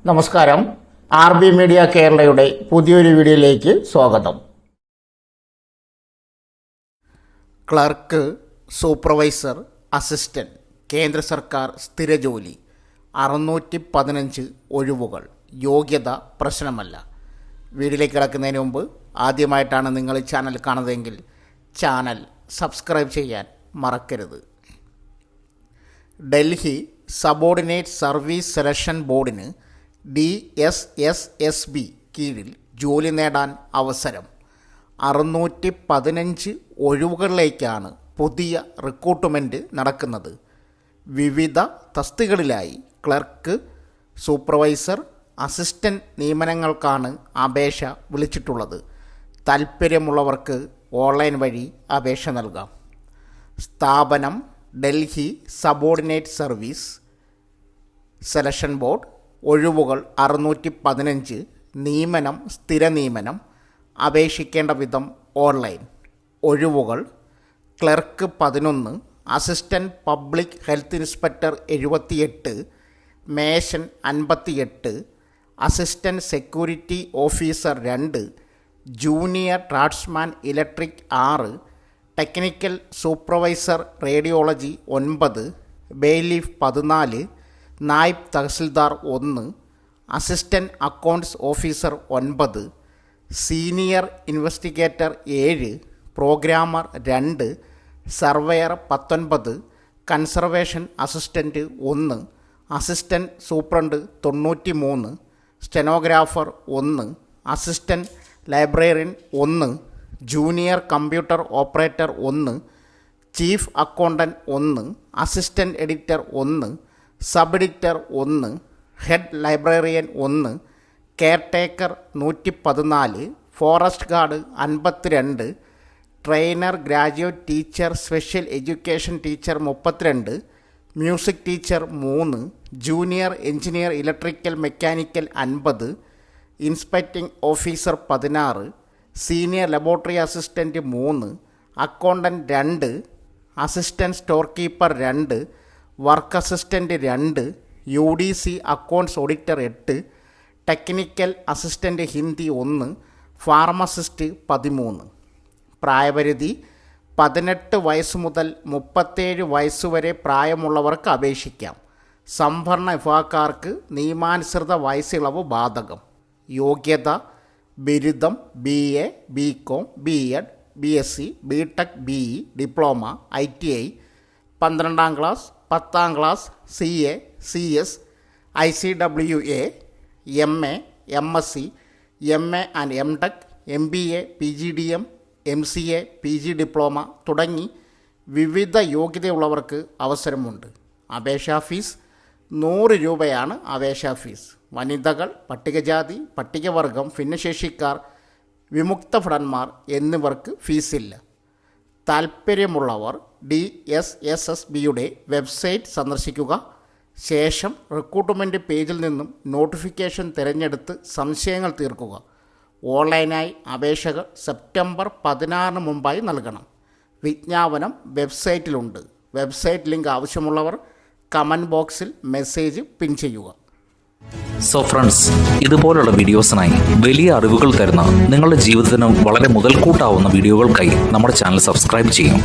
നമസ്കാരം. RB media കേരളയുടെ പുതിയൊരു വീഡിയോയിലേക്ക് സ്വാഗതം. ക്ലർക്ക്, സൂപ്പർവൈസർ, അസിസ്റ്റന്റ്, കേന്ദ്ര സർക്കാർ സ്ഥിര ജോലി, 615 ഒഴിവുകൾ. യോഗ്യത പ്രശ്നമല്ല. വീഡിയോയിലേക്ക് കിടക്കുന്നതിന് മുമ്പ് ആദ്യമായിട്ടാണ് നിങ്ങൾ ഈ ചാനൽ കാണുന്നതെങ്കിൽ ചാനൽ സബ്സ്ക്രൈബ് ചെയ്യാൻ മറക്കരുത്. ഡൽഹി സബോർഡിനേറ്റ് സർവീസ് സെലക്ഷൻ ബോർഡിന് DSSSB കീഴിൽ ജോലി നേടാൻ അവസരം. 615 ഒഴിവുകളിലേക്കാണ് പുതിയ റിക്രൂട്ട്മെൻറ്റ് നടക്കുന്നത്. വിവിധ തസ്തികകളിലായി ക്ലർക്ക്, സൂപ്പർവൈസർ, അസിസ്റ്റൻ്റ് നിയമനങ്ങൾക്കാണ് അപേക്ഷ വിളിച്ചിട്ടുള്ളത്. താൽപ്പര്യമുള്ളവർക്ക് ഓൺലൈൻ വഴി അപേക്ഷ നൽകാം. സ്ഥാപനം Delhi subordinate service selection board. ഒഴിവുകൾ 615. നിയമനം സ്ഥിര നിയമനം. അപേക്ഷിക്കേണ്ട വിധം ഓൺലൈൻ. ഒഴിവുകൾ: clerk 11, assistant public health inspector 78, മേഷൻ 58, assistant security officer 2, junior draughtsman electric 6, technical supervisor radiology 9, bailiff 14, Naib Tahsildar 1, assistant accounts officer 9, senior investigator 7, programmer 2, surveyor 19, conservation assistant 1, assistant superintendent 93, stenographer 1, assistant librarian 1, junior computer operator 1, chief accountant 1, assistant editor 1, sub editor 1, head librarian 1, caretaker 114, forest guard 52, trainer graduate teacher special education teacher 32, music teacher 3, junior engineer electrical mechanical 50, inspecting officer 16, senior laboratory assistant 3, accountant 2, assistant store keeper 2, work assistant 2, UDC accounts auditor 8, technical assistant Hindi 1, pharmacist 13. പ്രായപരിധി 18 വയസ്സ് മുതൽ 37 വയസ്സുവരെ പ്രായമുള്ളവർക്ക് അപേക്ഷിക്കാം. സംവരണ വിഭാഗക്കാർക്ക് നിയമാനുസൃത വയസ്സിളവ് ബാധകം. യോഗ്യത: ബിരുദം BA, BCom, B.Ed, BSc, BTech, BE, diploma, ITI, 12ാം class, 10ാം class, CA, CS, ICWA, MA, MSc, MA and MTech, MBA, PGDM, MCA, PG diploma തുടങ്ങി വിവിധ യോഗ്യതയുള്ളവർക്ക് അവസരമുണ്ട്. അപേക്ഷാ ഫീസ് 100 രൂപയാണ് അപേക്ഷാ ഫീസ്. വനിതകൾ, പട്ടികജാതി, പട്ടികവർഗം, ഭിന്നശേഷിക്കാർ, വിമുക്ത ഭടന്മാർ എന്നിവർക്ക് ഫീസില്ല. താൽപ്പര്യമുള്ളവർ DSSSBയുടെ വെബ്സൈറ്റ് സന്ദർശിക്കുക. ശേഷം റിക്രൂട്ട്മെൻറ്റ് പേജിൽ നിന്നും നോട്ടിഫിക്കേഷൻ തിരഞ്ഞെടുത്ത് സംശയങ്ങൾ തീർക്കുക. ഓൺലൈനായി അപേക്ഷകൾ സെപ്റ്റംബർ 16 മുമ്പായി നൽകണം. വിജ്ഞാപനം വെബ്സൈറ്റിലുണ്ട്. വെബ്സൈറ്റ് ലിങ്ക് ആവശ്യമുള്ളവർ കമൻറ്റ് ബോക്സിൽ മെസ്സേജ് പിൻ ചെയ്യുക. സോ ഫ്രണ്ട്സ്, ഇതുപോലുള്ള വീഡിയോസിനായി വലിയ അറിവുകൾ തരുന്ന നിങ്ങളുടെ ജീവിതത്തിന് വളരെ മുതൽക്കൂട്ടാവുന്ന വീഡിയോകൾക്കായി നമ്മുടെ ചാനൽ സബ്സ്ക്രൈബ് ചെയ്യും.